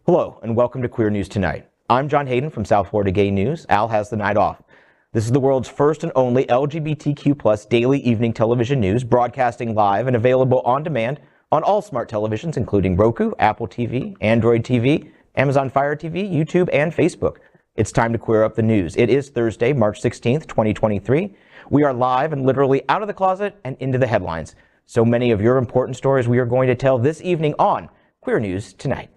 Hello and welcome to Queer News Tonight. I'm John Hayden from South Florida Gay News. Al has the night off. This is the world's first and only LGBTQ+ daily evening television news, broadcasting live and available on demand on all smart televisions, including Roku, Apple TV, Android TV, Amazon Fire TV, YouTube, and Facebook. It's time to queer up the news. It is Thursday, March 16th, 2023. We are live and literally out of the closet and into the headlines. So many of your important stories we are going to tell this evening on Queer News Tonight.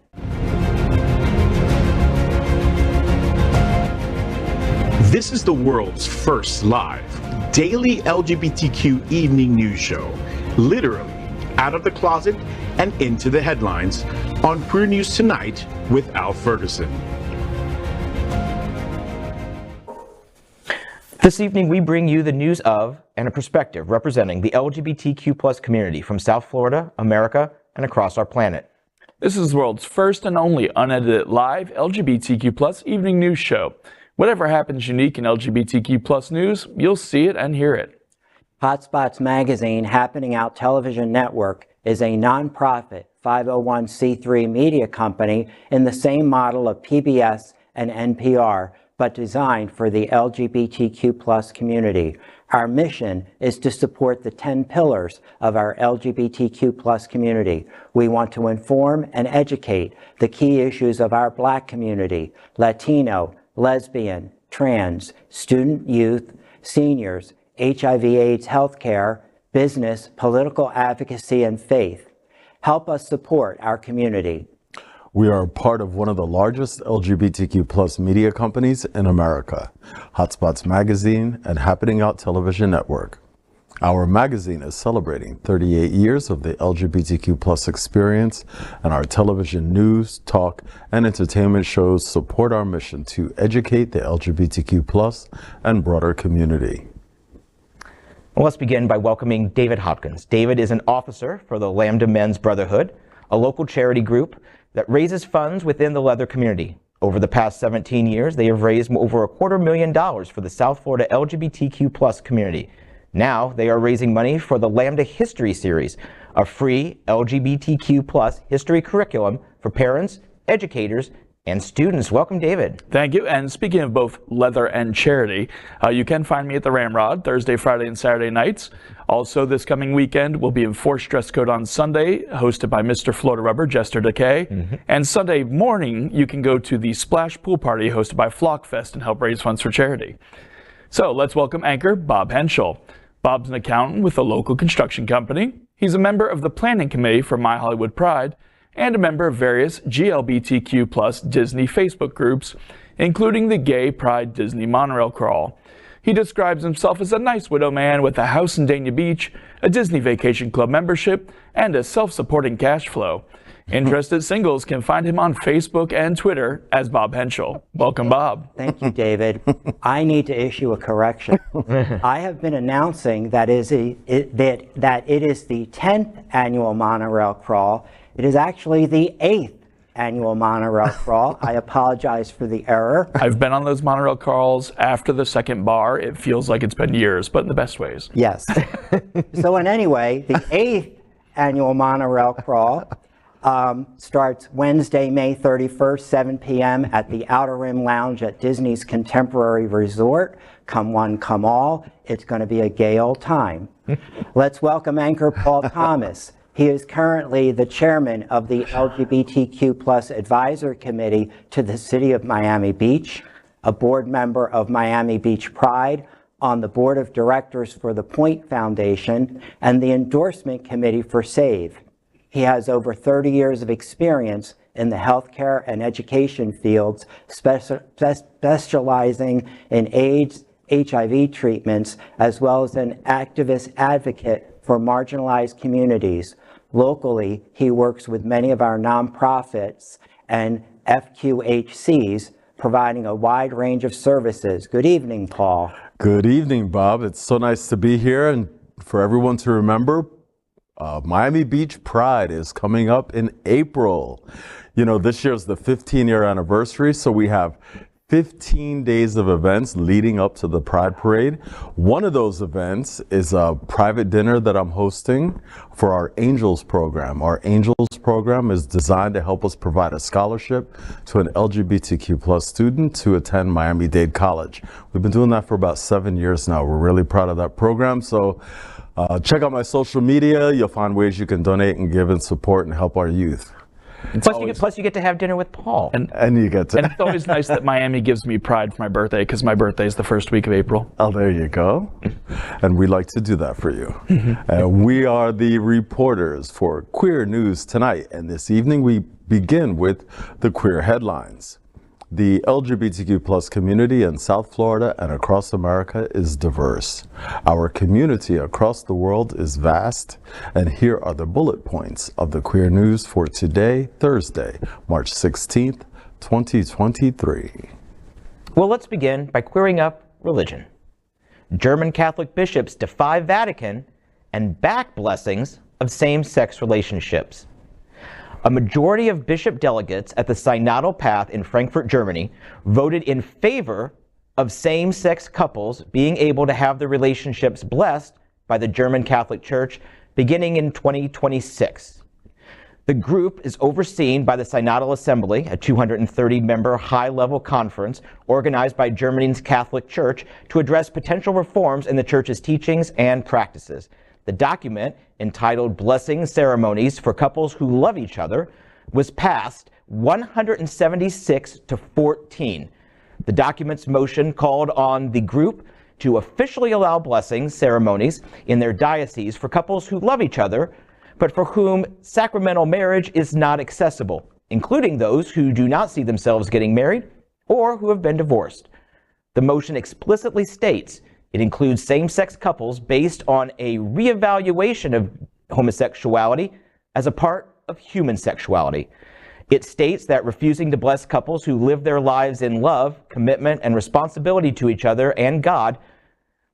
This is the world's first live daily LGBTQ evening news show, literally out of the closet and into the headlines on Queer News Tonight with Al Ferguson. This evening we bring you the news of and a perspective representing the LGBTQ+ community from South Florida, America, and across our planet. This is the world's first and only unedited live LGBTQ+ evening news show. Whatever happens unique in LGBTQ+ news, you'll see it and hear it. Hotspots Magazine Happening Out Television Network is a nonprofit 501c3 media company in the same model of PBS and NPR, but designed for the LGBTQ+ community. Our mission is to support the 10 pillars of our LGBTQ+ community. We want to inform and educate the key issues of our Black community, Latino, lesbian, trans, student, youth, seniors, HIV/AIDS healthcare, business, political advocacy, and faith. Help us support our community. We are part of one of the largest LGBTQ+ media companies in America, Hotspots Magazine and Happening Out Television Network. Our magazine is celebrating 38 years of the LGBTQ+ experience, and our television news, talk, and entertainment shows support our mission to educate the LGBTQ+ and broader community. Well, let's begin by welcoming David Hopkins. David is an officer for the Lambda Men's Brotherhood, a local charity group that raises funds within the leather community. Over the past 17 years, they have raised over $250,000 for the South Florida LGBTQ+ community. Now they are raising money for the Lambda History Series, a free LGBTQ+ history curriculum for parents, educators, and students. Welcome, David. Thank you. And speaking of both leather and charity, you can find me at the Ramrod Thursday, Friday, and Saturday nights. Also, this coming weekend, we'll be in Forced Dress Code on Sunday, hosted by Mr. Florida Rubber, Jester Decay. And Sunday morning, you can go to the Splash Pool Party hosted by Flockfest and help raise funds for charity. So let's welcome anchor Bob Hentschel. Bob's an accountant with a local construction company. He's a member of the planning committee for My Hollywood Pride and a member of various GLBTQ+ Disney Facebook groups, including the Gay Pride Disney Monorail Crawl. He describes himself as a nice widow man with a house in Dania Beach, a Disney Vacation Club membership, and a self-supporting cash flow. Interested singles can find him on Facebook and Twitter as Bob Hentschel. Welcome, Bob. Thank you, David. I need to issue a correction. I have been announcing that it is the 10th annual monorail crawl. It is actually the 8th annual monorail crawl. I apologize for the error. I've been on those monorail crawls after the second bar. It feels like it's been years, but in the best ways. Yes. So in any way, the 8th annual monorail crawl starts Wednesday, May 31st, 7 p.m. at the Outer Rim Lounge at Disney's Contemporary Resort. Come one, come all. It's going to be a gay old time. Let's welcome anchor Paul Thomas. He is currently the chairman of the LGBTQ+ Advisory Committee to the City of Miami Beach, a board member of Miami Beach Pride, on the board of directors for the Point Foundation, and the endorsement committee for SAVE. He has over 30 years of experience in the healthcare and education fields, specializing in AIDS, HIV treatments, as well as an activist advocate for marginalized communities. Locally, he works with many of our nonprofits and FQHCs, providing a wide range of services. Good evening, Paul. Good evening, Bob. It's so nice to be here, and for everyone to remember, Miami Beach Pride is coming up in April. You know, this year's the 15-year anniversary, so we have 15 days of events leading up to the Pride Parade. One of those events is a private dinner that I'm hosting for our Angels program. Our Angels program is designed to help us provide a scholarship to an LGBTQ plus student to attend Miami-Dade College. We've been doing that for about 7 years now. We're really proud of that program. So check out my social media. You'll find ways you can donate and give and support and help our youth. Plus you get to have dinner with Paul. And you get to. And it's always nice that Miami gives me Pride for my birthday, because my birthday is the first week of April. Oh, there you go. And we like to do that for you. And we are the reporters for Queer News Tonight. And this evening we begin with the queer headlines. The LGBTQ plus community in South Florida and across America is diverse. Our community across the world is vast. And here are the bullet points of the queer news for today, Thursday, March 16th, 2023. Well, let's begin by queering up religion. German Catholic bishops defy Vatican and back blessings of same-sex relationships. A majority of bishop delegates at the Synodal Path in Frankfurt, Germany, voted in favor of same-sex couples being able to have their relationships blessed by the German Catholic Church beginning in 2026. The group is overseen by the Synodal Assembly, a 230-member high-level conference organized by Germany's Catholic Church to address potential reforms in the Church's teachings and practices. The document, entitled Blessing Ceremonies for Couples Who Love Each Other, was passed 176 to 14. The document's motion called on the group to officially allow blessing ceremonies in their diocese for couples who love each other, but for whom sacramental marriage is not accessible, including those who do not see themselves getting married or who have been divorced. The motion explicitly states it includes same-sex couples based on a reevaluation of homosexuality as a part of human sexuality. It states that refusing to bless couples who live their lives in love, commitment, and responsibility to each other and God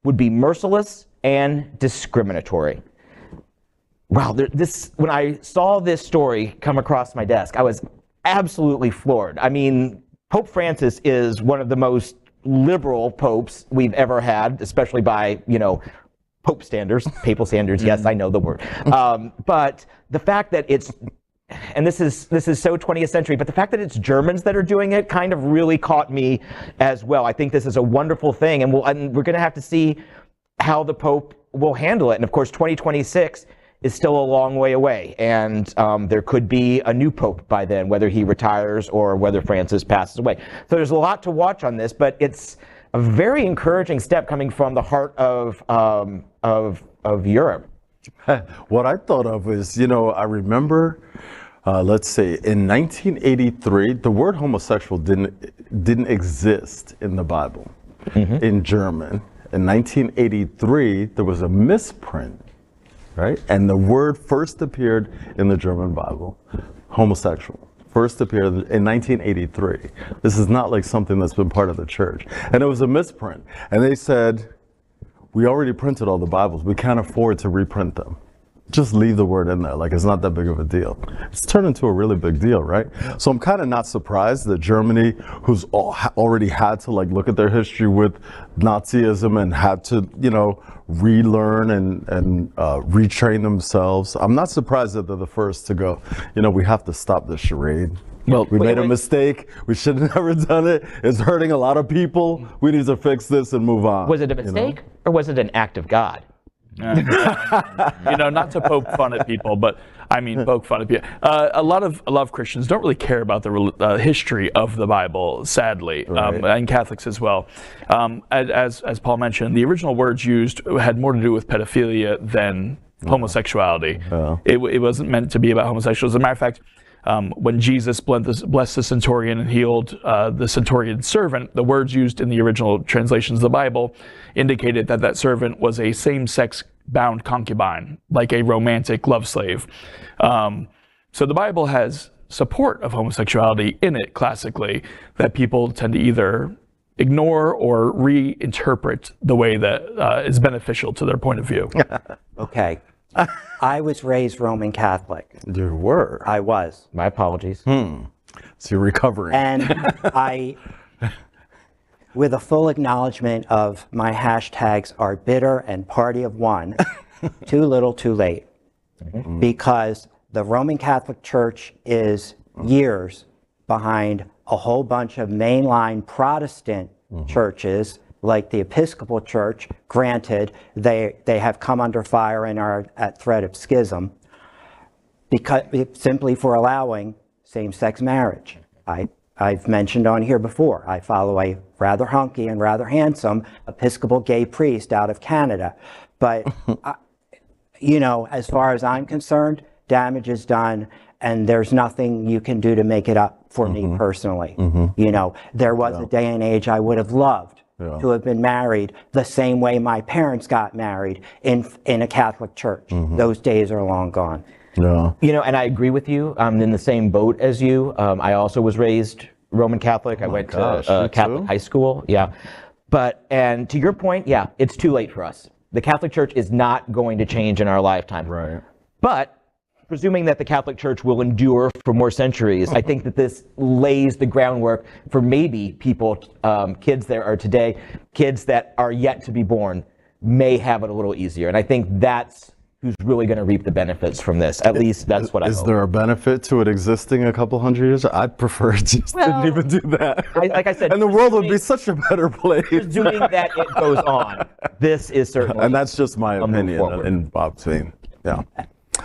would be merciless and discriminatory. Wow, when I saw this story come across my desk, I was absolutely floored. I mean, Pope Francis is one of the most liberal popes we've ever had, especially by, Pope standards, papal standards. Yes, I know the word. But the fact that it's, and this is so 20th century, but the fact that it's Germans that are doing it kind of really caught me as well. I think this is a wonderful thing, and we're going to have to see how the Pope will handle it. And of course, 2026 is still a long way away, and there could be a new pope by then, whether he retires or whether Francis passes away. So there's a lot to watch on this, but it's a very encouraging step coming from the heart of Europe. What I thought of is, I remember, let's say in 1983, the word homosexual didn't exist in the Bible in German. In 1983, there was a misprint. Right? And the word first appeared in the German Bible, homosexual, first appeared in 1983. This is not like something that's been part of the church. And it was a misprint. And they said, we already printed all the Bibles. We can't afford to reprint them. Just leave the word in there, like it's not that big of a deal. It's turned into a really big deal, right? So I'm kind of not surprised that Germany, who's already had to look at their history with Nazism and had to, relearn and retrain themselves. I'm not surprised that they're the first to go, we have to stop this charade. Well, we made a mistake. We should have never done it. It's hurting a lot of people. We need to fix this and move on. Was it a mistake or was it an act of God? Not to poke fun at people, but poke fun at people. A lot of Christians don't really care about the history of the Bible, sadly, right. And Catholics as well. As Paul mentioned, the original words used had more to do with pedophilia than homosexuality. It wasn't meant to be about homosexuals. As a matter of fact, when Jesus blessed the centurion and healed the centurion's servant, the words used in the original translations of the Bible indicated that servant was a same-sex bound concubine, like a romantic love slave. So the Bible has support of homosexuality in it classically that people tend to either ignore or reinterpret the way that is beneficial to their point of view. Okay. I was raised Roman Catholic. You were? I was. My apologies. So you're recovering. And with a full acknowledgement of my hashtags are bitter and party of one, too little, too late. Because the Roman Catholic Church is years behind a whole bunch of mainline Protestant churches, like the Episcopal Church. Granted, they have come under fire and are at threat of schism, because simply for allowing same-sex marriage. I've mentioned on here before, I follow a rather hunky and rather handsome Episcopal gay priest out of Canada. But, you know, as far as I'm concerned, damage is done, and there's nothing you can do to make it up for me personally. You know, there was a day and age I would have loved to have been married the same way my parents got married in a Catholic church. Those days are long gone. Yeah. You know, and I agree with you. I'm in the same boat as you. I also was raised Roman Catholic. I went to Catholic high school. Yeah. And to your point, yeah, it's too late for us. The Catholic Church is not going to change in our lifetime. Right. But presuming that the Catholic Church will endure for more centuries, I think that this lays the groundwork for maybe people, kids that are today, kids that are yet to be born, may have it a little easier. And I think that's who's really going to reap the benefits from this. At least that's what I hope. Is there a benefit to it existing a couple hundred years? I'd prefer it just didn't even do that. Like I said, and the world would be such a better place. Presuming that it goes on, this is certainly. And that's just my opinion in Bob's vein. Yeah.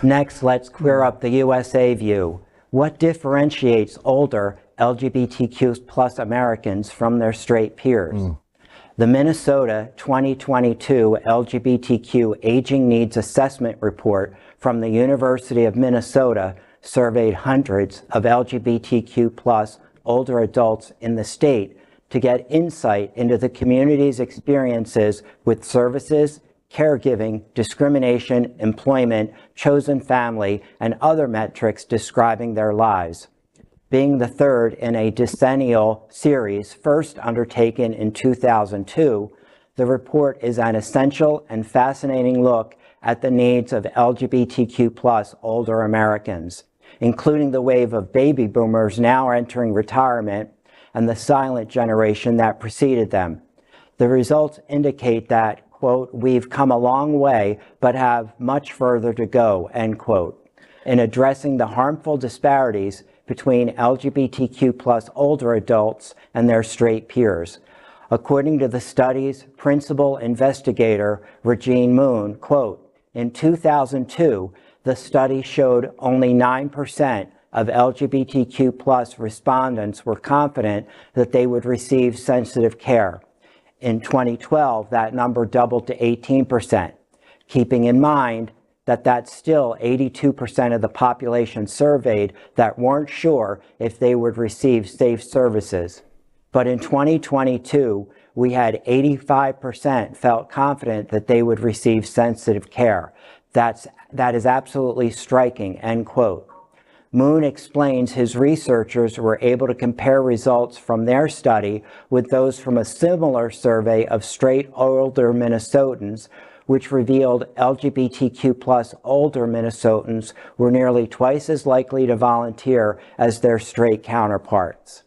Next, let's clear up the USA view. What differentiates older LGBTQ plus Americans from their straight peers? The Minnesota 2022 LGBTQ Aging Needs Assessment Report from the University of Minnesota surveyed hundreds of LGBTQ plus older adults in the state to get insight into the community's experiences with services, caregiving, discrimination, employment, chosen family, and other metrics describing their lives. Being the third in a decennial series first undertaken in 2002, the report is an essential and fascinating look at the needs of LGBTQ plus older Americans, including the wave of baby boomers now entering retirement and the silent generation that preceded them. The results indicate that, quote, we've come a long way, but have much further to go, end quote, in addressing the harmful disparities between LGBTQ plus older adults and their straight peers. According to the study's principal investigator, Regine Moon, quote, in 2002, the study showed only 9% of LGBTQ plus respondents were confident that they would receive sensitive care. In 2012, that number doubled to 18%, keeping in mind that that's still 82% of the population surveyed that weren't sure if they would receive safe services. But in 2022, we had 85% felt confident that they would receive sensitive care. That is absolutely striking, end quote. Moon explains his researchers were able to compare results from their study with those from a similar survey of straight older Minnesotans, which revealed LGBTQ plus older Minnesotans were nearly twice as likely to volunteer as their straight counterparts.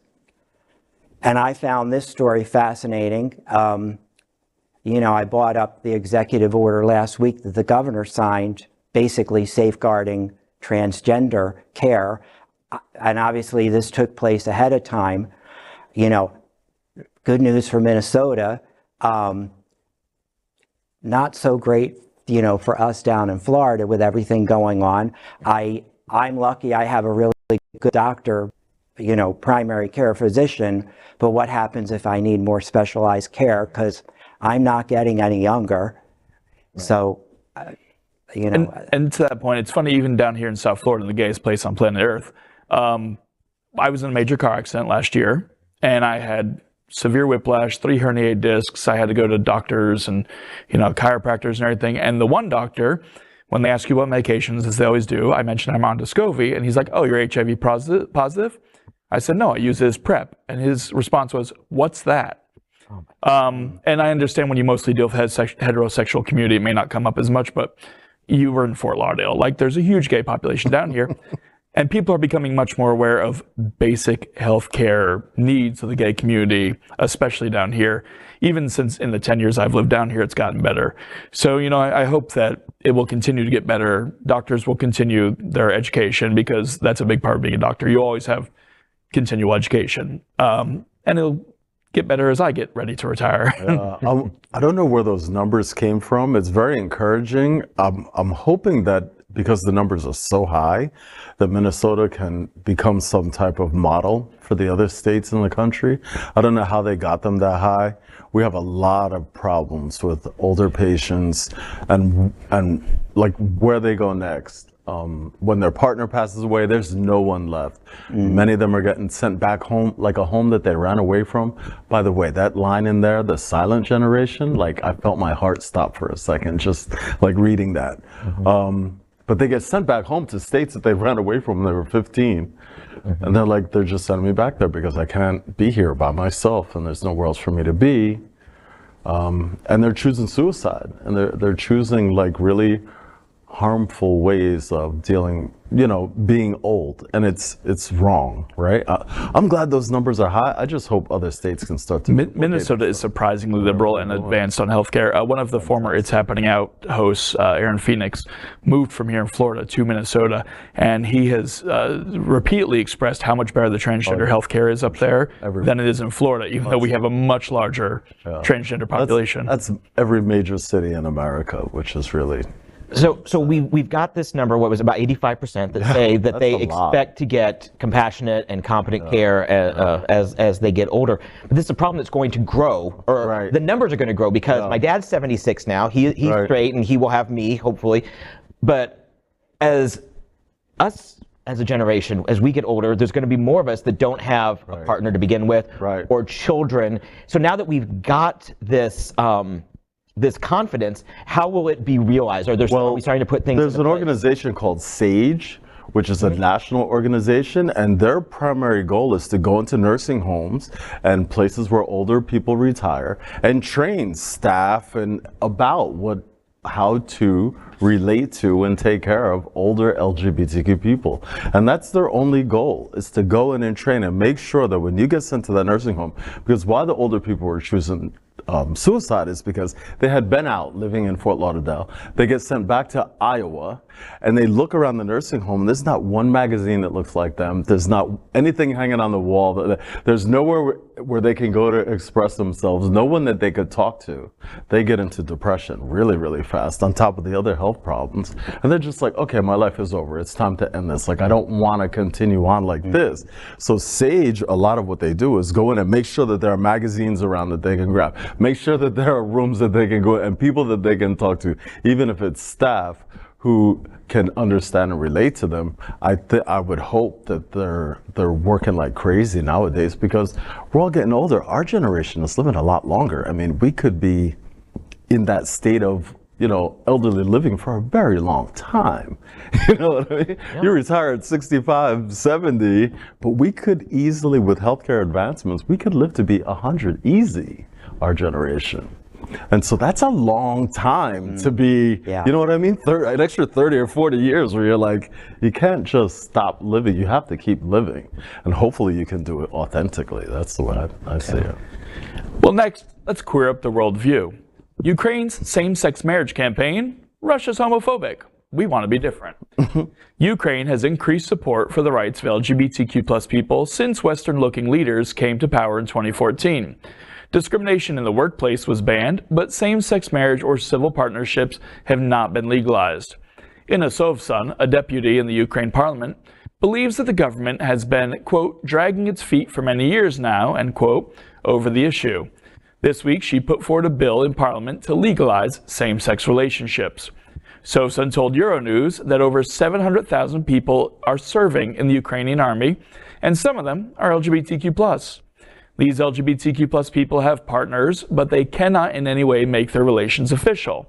And I found this story fascinating. You know, I brought up the executive order last week that the governor signed, basically safeguarding transgender care. And obviously this took place ahead of time. You know, good news for Minnesota. Not so great, you know, for us down in Florida with everything going on. I'm lucky I have a really good doctor, you know, primary care physician, but what happens if I need more specialized care? Because I'm not getting any younger. Right. So, you know. And to that point, it's funny, even down here in South Florida, the gayest place on planet Earth, I was in a major car accident last year, and I had severe whiplash, 3 herniated discs. I had to go to doctors and, you know, chiropractors and everything. And the one doctor, when they ask you what medications, as they always do, I mentioned I'm on Descovy, and he's like, oh, you're HIV positive? I said, no, I use it as PrEP. And his response was, what's that? And I understand when you mostly deal with heterosexual community, it may not come up as much, but you were in Fort Lauderdale. Like, there's a huge gay population down here. And people are becoming much more aware of basic healthcare needs of the gay community, especially down here. Even since in the 10 years I've lived down here, it's gotten better. So, I hope that it will continue to get better. Doctors will continue their education because that's a big part of being a doctor. You always have continual education. And it'll get better as I get ready to retire. I don't know where those numbers came from. It's very encouraging. I'm hoping that because the numbers are so high, that Minnesota can become some type of model for the other states in the country. I don't know how they got them that high. We have a lot of problems with older patients and like where they go next. When their partner passes away, there's no one left. Many of them are getting sent back home, like a home that they ran away from. By the way, that line in there, the silent generation, like I felt my heart stop for a second, just like reading that. But they get sent back home to states that they ran away from when they were 15. And they're just sending me back there because I can't be here by myself and there's nowhere else for me to be. And they're choosing suicide, and they're choosing like really harmful ways of dealing, being old, and it's wrong, right? I'm glad those numbers are high. I just hope other states can start to. Minnesota is surprisingly liberal and advanced on healthcare. One of the former It's Happening Out hosts, Aaron Phoenix, moved from here in Florida to Minnesota, and he has repeatedly expressed how much better the transgender healthcare is up there than it is in Florida, even though we have a much larger transgender population. That's every major city in America, which is really. So we've got this number, what was it, about 85% that say that they expect to get compassionate and competent care as they get older. But this is a problem that's going to grow, or the numbers are going to grow because my dad's 76 now. He's straight and he will have me, hopefully. But as us as a generation, as we get older, there's going to be more of us that don't have a partner to begin with or children. So now that we've got this this confidence, how will it be realized? Are we starting to put things There's an organization called SAGE, which is a national organization, and their primary goal is to go into nursing homes and places where older people retire and train staff and about how to relate to and take care of older LGBTQ people. And that's their only goal, is to go in and train and make sure that when you get sent to that nursing home, because why the older people were choosing suicide is because they had been out living in Fort Lauderdale. They get sent back to Iowa and they look around the nursing home and there's not one magazine that looks like them. There's not anything hanging on the wall. There's nowhere where they can go to express themselves. No one that they could talk to. They get into depression really, really fast on top of the other health problems. And they're just like, okay, my life is over. It's time to end this. Like, I don't want to continue on like this. So SAGE, a lot of what they do is go in and make sure that there are magazines around that they can grab. Make sure that there are rooms that they can go and people that they can talk to, even if it's staff who can understand and relate to them. I would hope that they're working like crazy nowadays because we're all getting older. Our generation is living a lot longer. I mean, we could be in that state of, elderly living for a very long time. You know what I mean? Yeah. You retire at 65, 70, but we could easily, with healthcare advancements, we could live to be 100 easy, our generation. And so that's a long time to be, you know what I mean? An extra 30 or 40 years where you're like, you can't just stop living. You have to keep living. And hopefully you can do it authentically. That's the way I see it. Well, next, let's queer up the worldview. Ukraine's same-sex marriage campaign, Russia's homophobic. We want to be different. Ukraine has increased support for the rights of LGBTQ+ people since Western-looking leaders came to power in 2014. Discrimination in the workplace was banned, but same-sex marriage or civil partnerships have not been legalized. Inna Sovsun, a deputy in the Ukraine parliament, believes that the government has been, quote, dragging its feet for many years now, end quote, over the issue. This week, she put forward a bill in parliament to legalize same-sex relationships. Sovsun told Euronews that over 700,000 people are serving in the Ukrainian army, and some of them are LGBTQ+. These LGBTQ+ people have partners, but they cannot in any way make their relations official.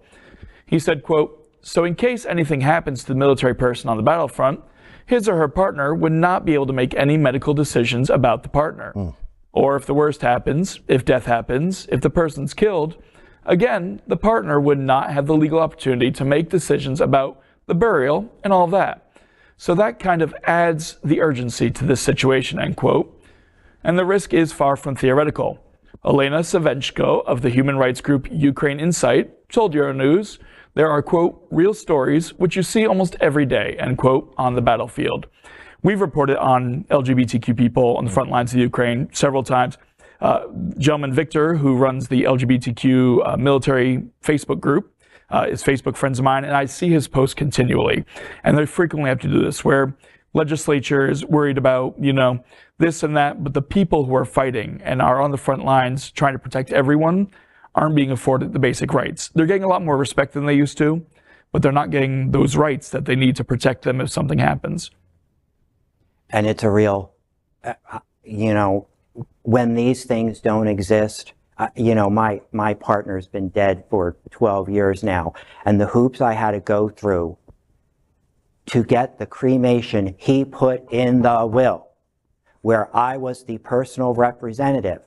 He said, quote, so in case anything happens to the military person on the battlefront, his or her partner would not be able to make any medical decisions about the partner. Or if the worst happens, if death happens, if the person's killed, again, the partner would not have the legal opportunity to make decisions about the burial and all of that. So that kind of adds the urgency to this situation, end quote. And the risk is far from theoretical. Elena Savenchko of the human rights group Ukraine Insight told Euronews there are, quote, real stories which you see almost every day, end quote, on the battlefield. We've reported on LGBTQ people on the front lines of Ukraine several times. Gentleman Victor, who runs the LGBTQ military Facebook group, is Facebook friends of mine, and I see his posts continually. And they frequently have to do this, where legislature is worried about, this and that, but the people who are fighting and are on the front lines trying to protect everyone aren't being afforded the basic rights. They're getting a lot more respect than they used to, but they're not getting those rights that they need to protect them if something happens. And it's a real, when these things don't exist, my partner's been dead for 12 years now, and the hoops I had to go through to get the cremation he put in the will, where I was the personal representative,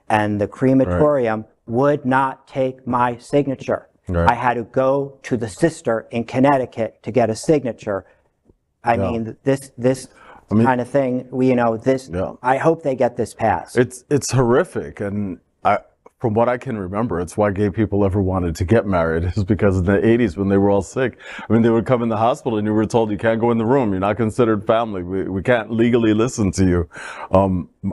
and the crematorium would not take my signature. I had to go to the sister in Connecticut to get a signature. I mean, this kind of thing, I hope they get this passed. It's horrific, and from what I can remember, it's why gay people ever wanted to get married, is because in the 80s when they were all sick, they would come in the hospital and you were told you can't go in the room, you're not considered family, we can't legally listen to you.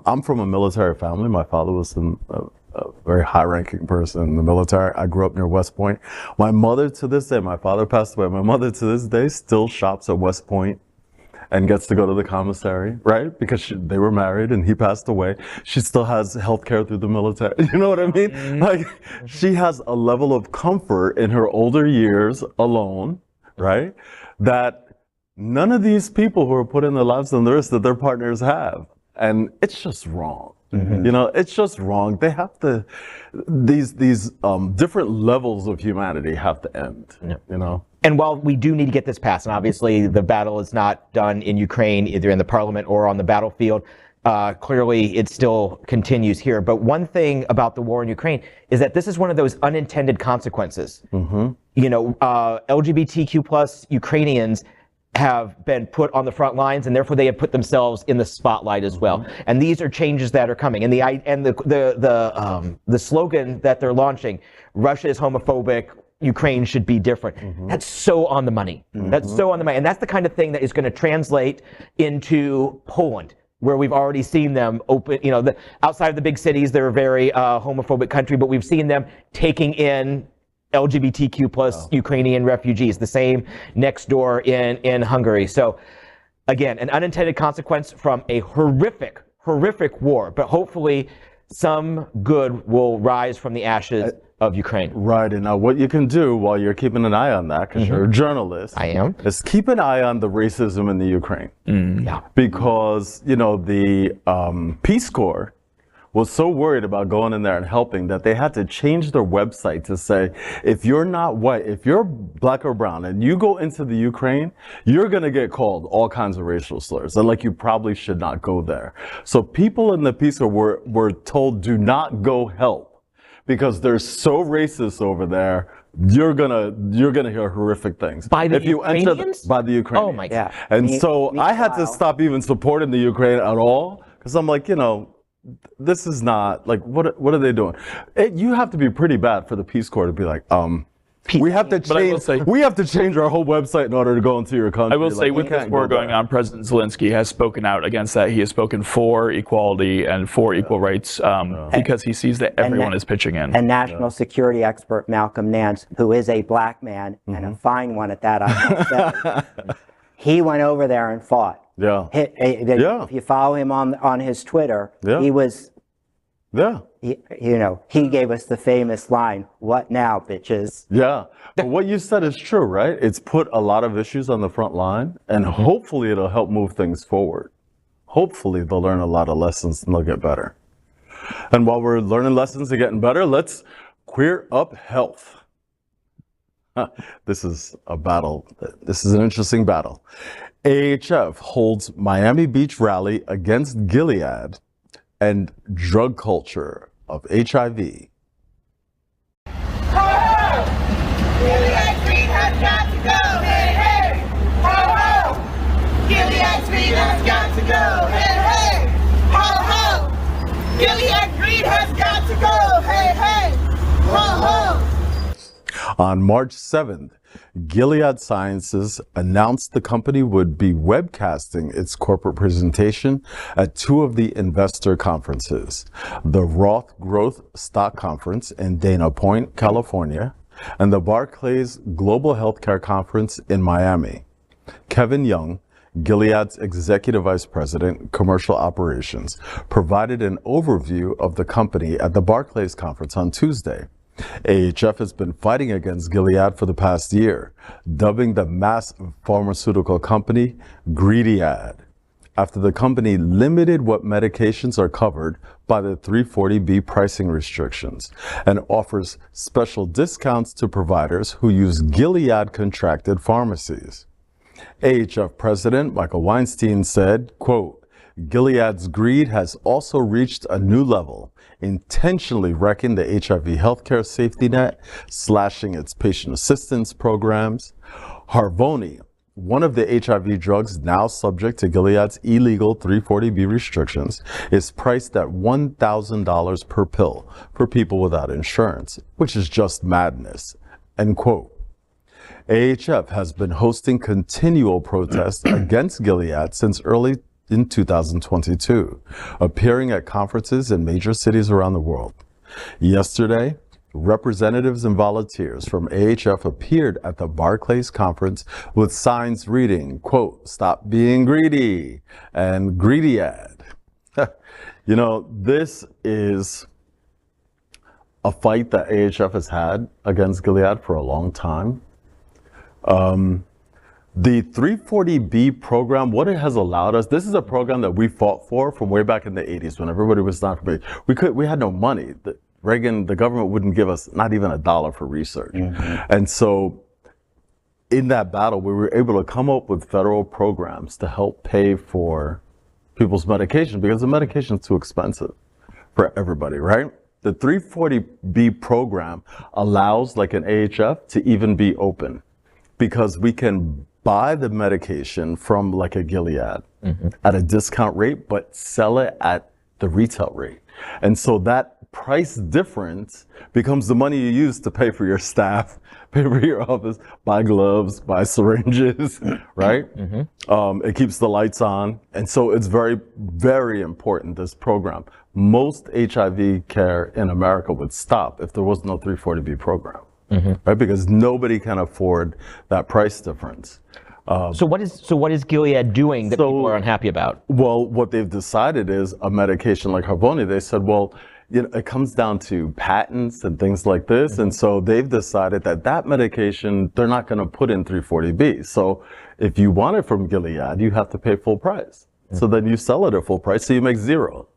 I'm from a military family. My father was a very high-ranking person in the military. I grew up near West Point. My mother to this day, my father passed away, my mother to this day still shops at West Point and gets to go to the commissary, right? Because they were married and he passed away. She still has health care through the military. You know what I mean? Mm-hmm. Like, she has a level of comfort in her older years alone, right? That none of these people who are putting their lives on the risk that their partners have. And it's just wrong. Mm-hmm. It's just wrong. They have to, these different levels of humanity have to end, And while we do need to get this passed, and obviously the battle is not done in Ukraine, either in the parliament or on the battlefield, clearly it still continues here. But one thing about the war in Ukraine is that this is one of those unintended consequences. Mm-hmm. LGBTQ plus Ukrainians have been put on the front lines, and therefore they have put themselves in the spotlight as well. And these are changes that are coming. And the slogan that they're launching, Russia is homophobic, Ukraine should be different. Mm-hmm. That's so on the money. Mm-hmm. That's so on the money. And that's the kind of thing that is going to translate into Poland, where we've already seen them open, outside of the big cities, they're a very homophobic country, but we've seen them taking in LGBTQ plus Ukrainian refugees, the same next door in Hungary. So again, an unintended consequence from a horrific war, but hopefully some good will rise from the ashes of Ukraine. Right, and now what you can do while you're keeping an eye on that, because you're a journalist, I am, is keep an eye on the racism in the Ukraine. Yeah. Because, the Peace Corps was so worried about going in there and helping that they had to change their website to say, if you're not white, if you're black or brown and you go into the Ukraine, you're going to get called all kinds of racial slurs, and you probably should not go there. So people in the Peace Corps were told, do not go help, because they're so racist over there. You're gonna hear horrific things. By the Ukrainians? By the Ukrainians. Oh my God. And so I had to stop even supporting the Ukraine at all, because I'm like, this is not, what are they doing? You have to be pretty bad for the Peace Corps to be like, we have to change our whole website in order to go into your country. I will say, with this war going on, President Zelensky has spoken out against that. He has spoken for equality and for equal rights because he sees that everyone is pitching in. And national security expert Malcolm Nance, who is a black man and a fine one at that, I must say, he went over there and fought. Yeah. If you follow him on his Twitter, he was. Yeah. He gave us the famous line, "What now, bitches?" Yeah. But what you said is true, right? It's put a lot of issues on the front line, and hopefully it'll help move things forward. Hopefully they'll learn a lot of lessons and they'll get better. And while we're learning lessons and getting better, let's queer up health. This is a battle. This is an interesting battle. AHF holds Miami Beach rally against Gilead and drug culture of HIV. Gilead Green has got to go! Hey, hey! Ho, ho! greed has got to go. Hey, hey, ho, ho. Gilead greed has got to go. Hey, hey, ho, ho. On March 7th, Gilead Sciences announced the company would be webcasting its corporate presentation at two of the investor conferences, the Roth Growth Stock Conference in Dana Point, California, and the Barclays Global Healthcare Conference in Miami. Kevin Young, Gilead's Executive Vice President, Commercial Operations, provided an overview of the company at the Barclays Conference on Tuesday. AHF has been fighting against Gilead for the past year, dubbing the mass pharmaceutical company Gilead, after the company limited what medications are covered by the 340B pricing restrictions and offers special discounts to providers who use Gilead contracted pharmacies. AHF President Michael Weinstein said, quote, Gilead's greed has also reached a new level, intentionally wrecking the HIV healthcare safety net, slashing its patient assistance programs. Harvoni, one of the HIV drugs now subject to Gilead's illegal 340B restrictions, is priced at $1,000 per pill for people without insurance, which is just madness, end quote. AHF has been hosting continual protests against Gilead since early in 2022, appearing at conferences in major cities around the world. Yesterday, representatives and volunteers from AHF appeared at the Barclays conference with signs reading, quote, stop being greedy and Gilead. You know, this is a fight that AHF has had against Gilead for a long time. The 340B program, what it has allowed us, this is a program that we fought for from way back in the 80s when everybody was not, we had no money. Reagan, the government wouldn't give us not even $1 for research. Mm-hmm. And so in that battle, we were able to come up with federal programs to help pay for people's medication because the medication is too expensive for everybody, right? The 340B program allows like an AHF to even be open because we can buy the medication from like a Gilead at a discount rate, but sell it at the retail rate. And so that price difference becomes the money you use to pay for your staff, pay for your office, buy gloves, buy syringes, right? It keeps the lights on. And so it's very, very important, this program. Most HIV care in America would stop if there was no 340B program, right? Because nobody can afford that price difference. So what is Gilead doing that people are unhappy about? Well, what they've decided is a medication like Harvoni, they said, well, you know, it comes down to patents and things like this. And so they've decided that that medication, they're not going to put in 340B. So if you want it from Gilead, you have to pay full price. So then you sell it at full price, so you make zero.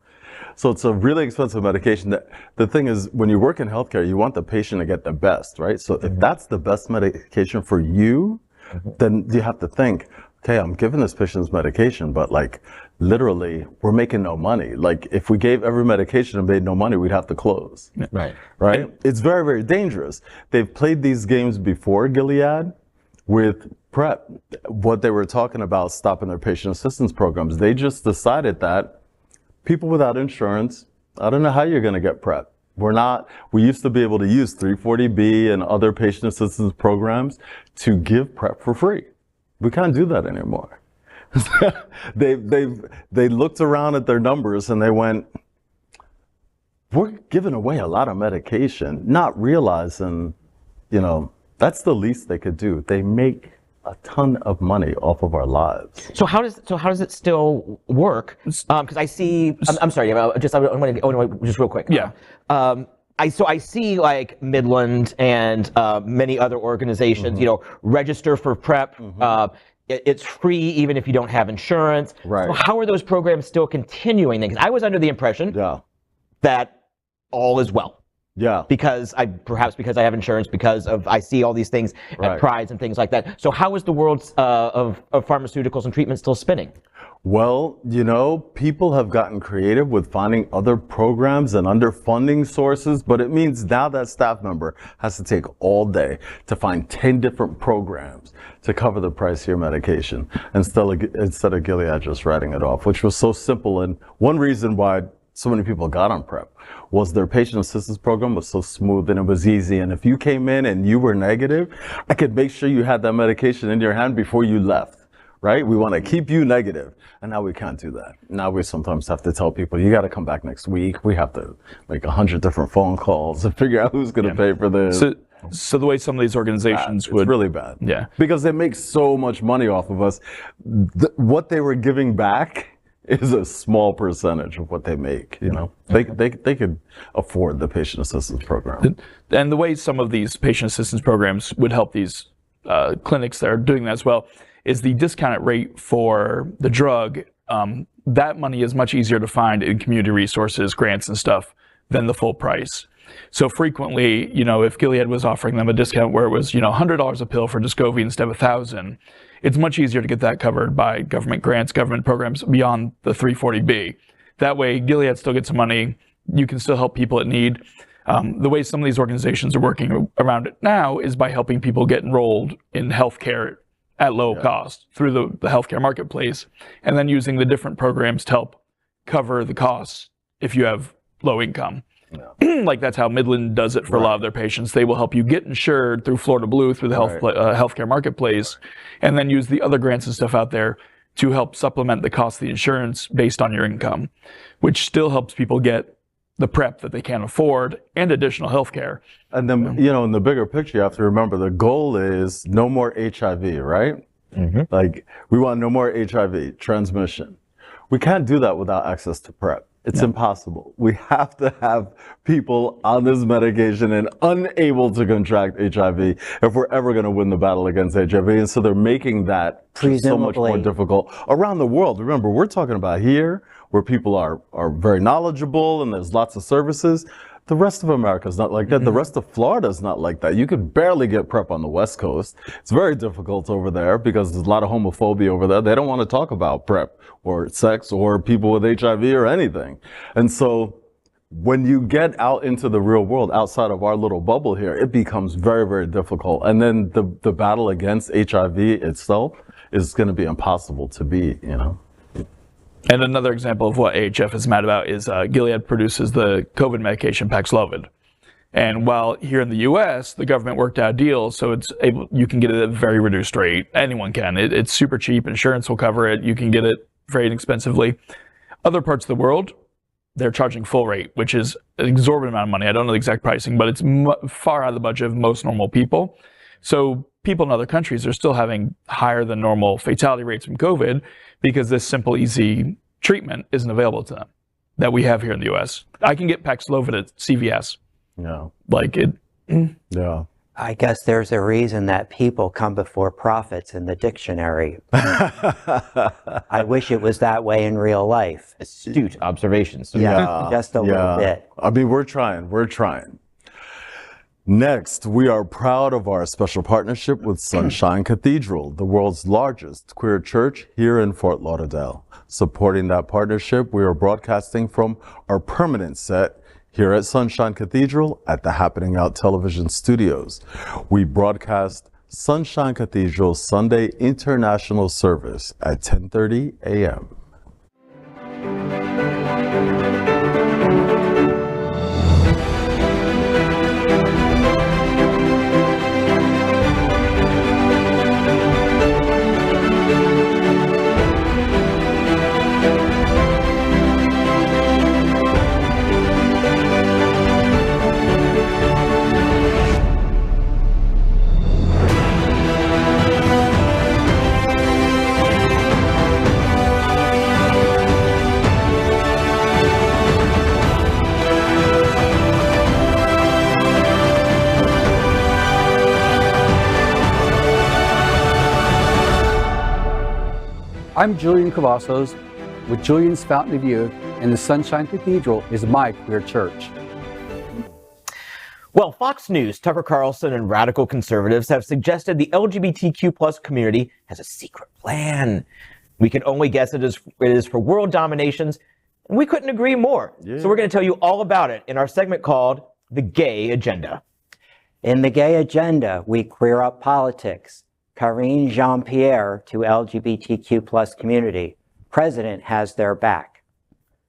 So it's a really expensive medication. The thing is, when you work in healthcare, you want the patient to get the best, right? So if that's the best medication for you, then you have to think, okay, I'm giving this patient this medication, but like literally we're making no money. Like if we gave every medication and made no money, we'd have to close. Right? It's very, very dangerous. They've played these games before, Gilead, with PrEP. What they were talking about stopping their patient assistance programs. They just decided that people without insurance, I don't know how you're going to get PrEP. We used to be able to use 340B and other patient assistance programs to give PrEP for free. We can't do that anymore. They looked around at their numbers and they went, we're giving away a lot of medication, not realizing, you know, that's the least they could do. They make a ton of money off of our lives. So how does it still work? Because I see, I'm sorry, I want to just real quick. Yeah. I see like Midland and many other organizations, you know, register for PrEP. It's free even if you don't have insurance. Right. So how are those programs still continuing? Because I was under the impression that all is well. Yeah. Because I have insurance, because I see all these things at prides and things like that. So how is the world of pharmaceuticals and treatment still spinning? Well, you know, people have gotten creative with finding other programs and underfunding sources, but it means now that staff member has to take all day to find 10 different programs to cover the price of your medication instead of Gilead just writing it off, which was so simple. And one reason why so many people got on PrEP was their patient assistance program was so smooth and it was easy. And if you came in and you were negative, I could make sure you had that medication in your hand before you left. Right? We want to keep you negative. And now we can't do that. Now we sometimes have to tell people, you got to come back next week. We have to make 100 different phone calls and figure out who's going to pay for this. So the way some of these organizations would... It's really bad. Yeah. Because they make so much money off of us. What they were giving back is a small percentage of what they make, you know? They could afford the patient assistance program. And the way some of these patient assistance programs would help these clinics that are doing that as well is the discounted rate for the drug. That money is much easier to find in community resources, grants and stuff than the full price. So frequently, you know, if Gilead was offering them a discount where it was, you know, $100 a pill for Descovy instead of $1,000, it's much easier to get that covered by government grants, government programs beyond the 340B. That way, Gilead still gets some money. You can still help people in need. The way some of these organizations are working around it now is by helping people get enrolled in healthcare at low cost through the healthcare marketplace, and then using the different programs to help cover the costs if you have low income. Yeah. Like that's how Midland does it for a lot of their patients. They will help you get insured through Florida Blue, through the healthcare marketplace, and then use the other grants and stuff out there to help supplement the cost of the insurance based on your income, which still helps people get the PrEP that they can't afford and additional health care. And then, you know, in the bigger picture, you have to remember the goal is no more HIV, right? Mm-hmm. Like, we want no more HIV transmission. We can't do that without access to PrEP. It's impossible. We have to have people on this medication and unable to contract HIV if we're ever going to win the battle against HIV. And so they're making that so much more difficult around the world. Remember, we're talking about here where people are very knowledgeable and there's lots of services. The rest of America is not like that. The rest of Florida is not like that. You could barely get PrEP on the West Coast. It's very difficult over there because there's a lot of homophobia over there. They don't want to talk about PrEP or sex or people with HIV or anything. And so when you get out into the real world outside of our little bubble here, it becomes very, very difficult. And then the battle against HIV itself is going to be impossible to beat, you know. And another example of what AHF is mad about is Gilead produces the COVID medication Paxlovid. And while here in the US, the government worked out a deal, so you can get it at a very reduced rate. Anyone can. It's super cheap. Insurance will cover it. You can get it very inexpensively. Other parts of the world, they're charging full rate, which is an exorbitant amount of money. I don't know the exact pricing, but it's far out of the budget of most normal people. So people in other countries are still having higher than normal fatality rates from COVID because this simple, easy treatment isn't available to them that we have here in the US. I can get Paxlovid at CVS. Yeah. Like it. Yeah. I guess there's a reason that people come before profits in the dictionary. I wish it was that way in real life. Astute observations. Yeah, just a little bit. I mean, we're trying. Next, we are proud of our special partnership with Sunshine Cathedral, the world's largest queer church here in Fort Lauderdale. Supporting that partnership, we are broadcasting from our permanent set here at Sunshine Cathedral at the Happening Out television studios. We broadcast Sunshine Cathedral's Sunday International Service at 10:30 a.m. I'm Julian Cavazos with Julian's Fountain of Youth, and the Sunshine Cathedral is my queer church. Well, Fox News, Tucker Carlson, and radical conservatives have suggested the LGBTQ plus community has a secret plan. We can only guess it is for world dominations, and we couldn't agree more. Yeah. So we're going to tell you all about it in our segment called The Gay Agenda. In The Gay Agenda, we queer up politics. Karine, Jean-Pierre to LGBTQ+ community. President has their back.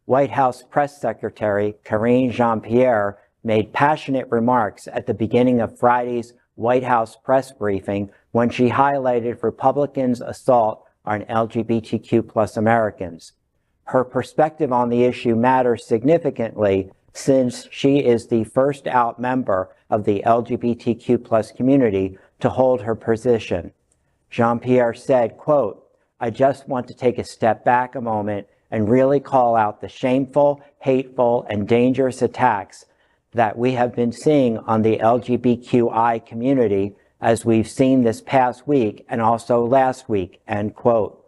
White House Press Secretary Karine Jean-Pierre made passionate remarks at the beginning of Friday's White House press briefing when she highlighted Republicans' assault on LGBTQ+ Americans. Her perspective on the issue matters significantly since she is the first out member of the LGBTQ+ community to hold her position. Jean-Pierre said, quote, "I just want to take a step back a moment and really call out the shameful, hateful, and dangerous attacks that we have been seeing on the LGBTQI community as we've seen this past week and also last week," end quote.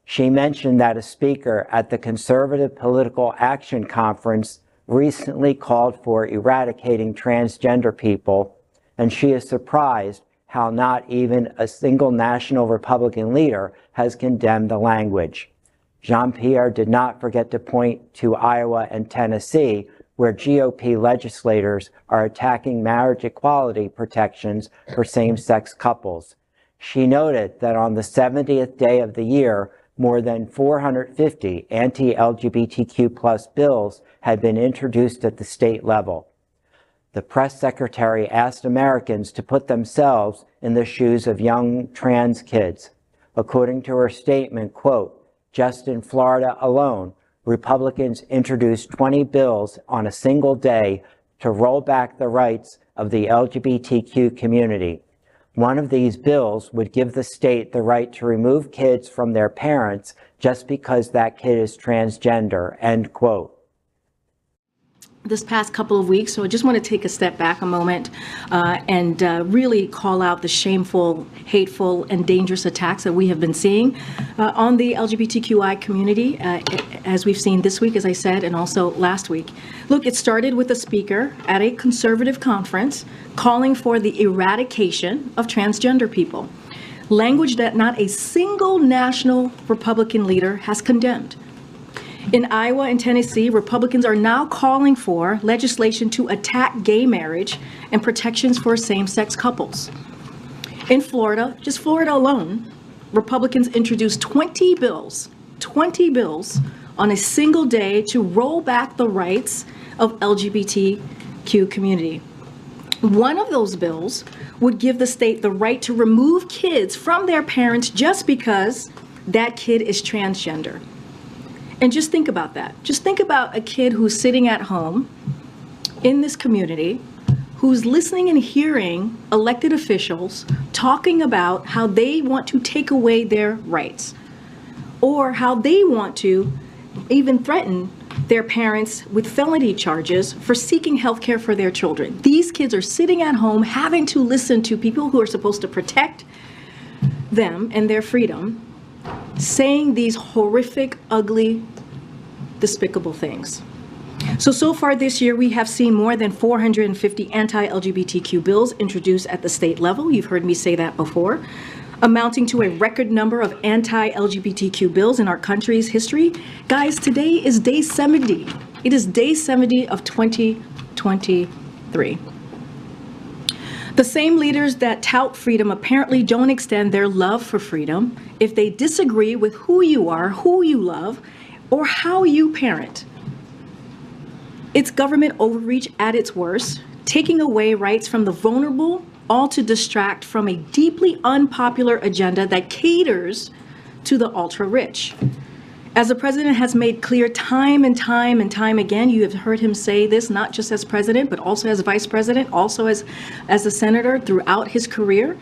She mentioned that a speaker at the Conservative Political Action Conference recently called for eradicating transgender people, and she is surprised how not even a single national Republican leader has condemned the language. Jean-Pierre did not forget to point to Iowa and Tennessee, where GOP legislators are attacking marriage equality protections for same-sex couples. She noted that on the 70th day of the year, more than 450 anti-LGBTQ+ bills had been introduced at the state level. The press secretary asked Americans to put themselves in the shoes of young trans kids. According to her statement, quote, "Just in Florida alone, Republicans introduced 20 bills on a single day to roll back the rights of the LGBTQ community. One of these bills would give the state the right to remove kids from their parents just because that kid is transgender," end quote. This past couple of weeks, so I just want to take a step back a moment and really call out the shameful, hateful, and dangerous attacks that we have been seeing on the LGBTQI community, as we've seen this week, as I said, and also last week. Look, it started with a speaker at a conservative conference calling for the eradication of transgender people, language that not a single national Republican leader has condemned. In Iowa and Tennessee, Republicans are now calling for legislation to attack gay marriage and protections for same-sex couples. In Florida, just Florida alone, Republicans introduced 20 bills on a single day to roll back the rights of LGBTQ community. One of those bills would give the state the right to remove kids from their parents just because that kid is transgender. And just think about that. Just think about a kid who's sitting at home in this community, who's listening and hearing elected officials talking about how they want to take away their rights, or how they want to even threaten their parents with felony charges for seeking health care for their children. These kids are sitting at home having to listen to people who are supposed to protect them and their freedom saying these horrific, ugly, despicable things. So far this year, we have seen more than 450 anti-LGBTQ bills introduced at the state level. You've heard me say that before, amounting to a record number of anti-LGBTQ bills in our country's history. Guys, today is day 70. It is day 70 of 2023. The same leaders that tout freedom apparently don't extend their love for freedom if they disagree with who you are, who you love, or how you parent. It's government overreach at its worst, taking away rights from the vulnerable, all to distract from a deeply unpopular agenda that caters to the ultra-rich. As the president has made clear time and time again, you have heard him say this not just as president, but also as vice president, also as a senator throughout his career.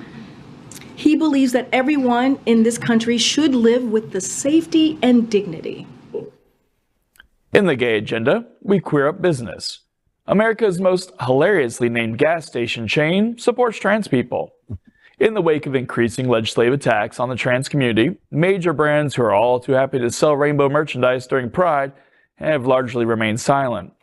He believes that everyone in this country should live with the safety and dignity. In the gay agenda, we queer up business. America's most hilariously named gas station chain supports trans people. In the wake of increasing legislative attacks on the trans community, major brands who are all too happy to sell rainbow merchandise during Pride have largely remained silent.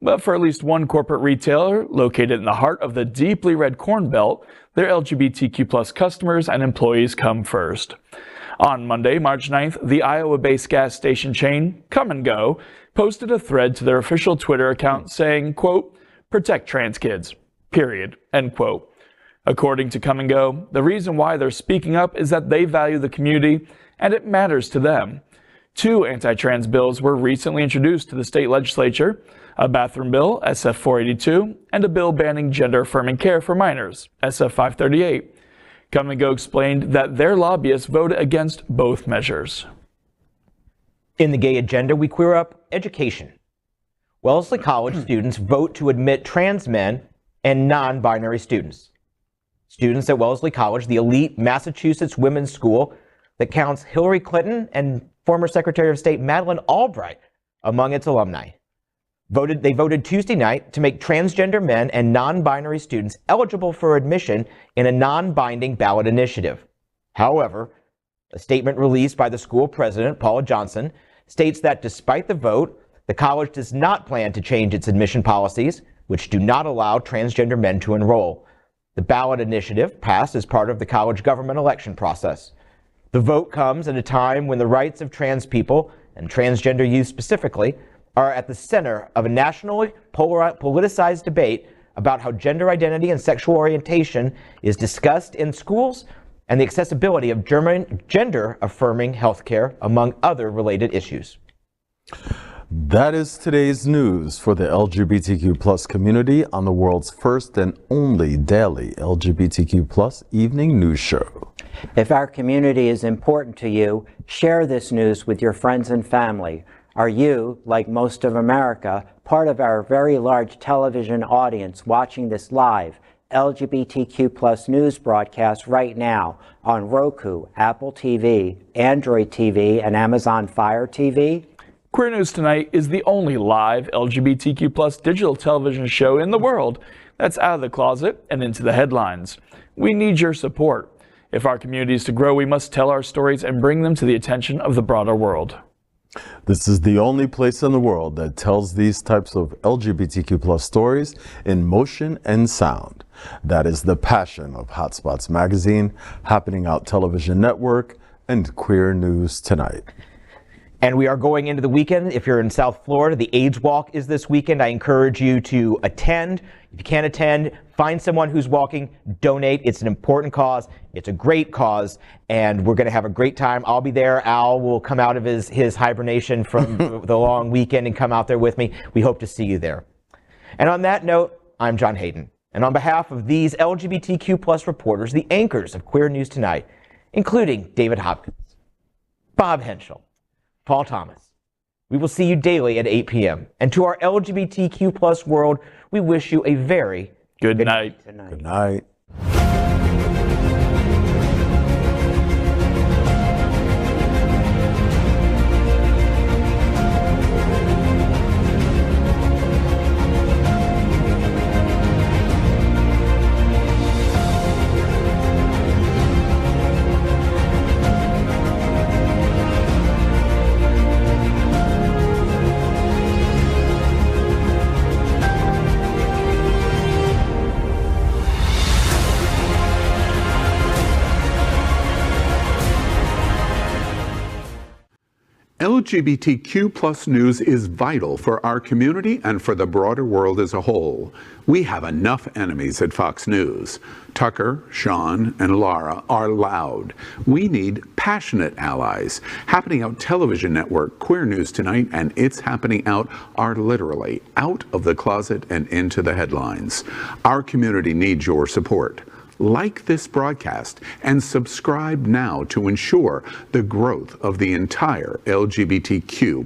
But for at least one corporate retailer located in the heart of the deeply red Corn Belt, their LGBTQ+ customers and employees come first. On Monday, March 9th, the Iowa-based gas station chain Come & Go posted a thread to their official Twitter account saying, quote, "Protect trans kids, period," end quote. According to Come & Go, the reason why they're speaking up is that they value the community and it matters to them. 2 anti-trans bills were recently introduced to the state legislature, a bathroom bill, SF 482, and a bill banning gender-affirming care for minors, SF 538. Come & Go explained that their lobbyists voted against both measures. In the gay agenda, we queer up education. Wellesley College students vote to admit trans men and non-binary students. Students at Wellesley College, the elite Massachusetts women's school that counts Hillary Clinton and former Secretary of State Madeleine Albright among its alumni. They voted Tuesday night to make transgender men and non-binary students eligible for admission in a non-binding ballot initiative. However, a statement released by the school president, Paula Johnson, states that despite the vote, the college does not plan to change its admission policies, which do not allow transgender men to enroll. The ballot initiative passed as part of the college government election process. The vote comes at a time when the rights of trans people, and transgender youth specifically, are at the center of a nationally politicized debate about how gender identity and sexual orientation is discussed in schools and the accessibility of gender-affirming healthcare, among other related issues. That is today's news for the LGBTQ+ community on the world's first and only daily LGBTQ+ evening news show. If our community is important to you, share this news with your friends and family. Are you, like most of America, part of our very large television audience watching this live LGBTQ+ news broadcast right now on Roku, Apple TV, Android TV, and Amazon Fire TV? Queer News Tonight is the only live LGBTQ+ digital television show in the world that's out of the closet and into the headlines. We need your support. If our community is to grow, we must tell our stories and bring them to the attention of the broader world. This is the only place in the world that tells these types of LGBTQ+ stories in motion and sound. That is the passion of Hotspots Magazine, Happening Out Television Network, and Queer News Tonight. And we are going into the weekend. If you're in South Florida, the AIDS Walk is this weekend. I encourage you to attend. If you can't attend, find someone who's walking, donate. It's an important cause. It's a great cause, and we're going to have a great time. I'll be there. Al will come out of his hibernation from the long weekend and come out there with me. We hope to see you there. And on that note, I'm John Hayden. And on behalf of these LGBTQ+ reporters, the anchors of Queer News Tonight, including David Hopkins, Bob Hentschel, Paul Thomas, we will see you daily at 8 p.m. And to our LGBTQ+ world, we wish you a very good night. Good night. LGBTQ+ news is vital for our community and for the broader world as a whole. We have enough enemies at Fox News. Tucker, Sean, and Laura are loud. We need passionate allies. Happening Out Television Network, Queer News Tonight, and It's Happening Out are literally out of the closet and into the headlines. Our community needs your support. Like this broadcast and subscribe now to ensure the growth of the entire LGBTQ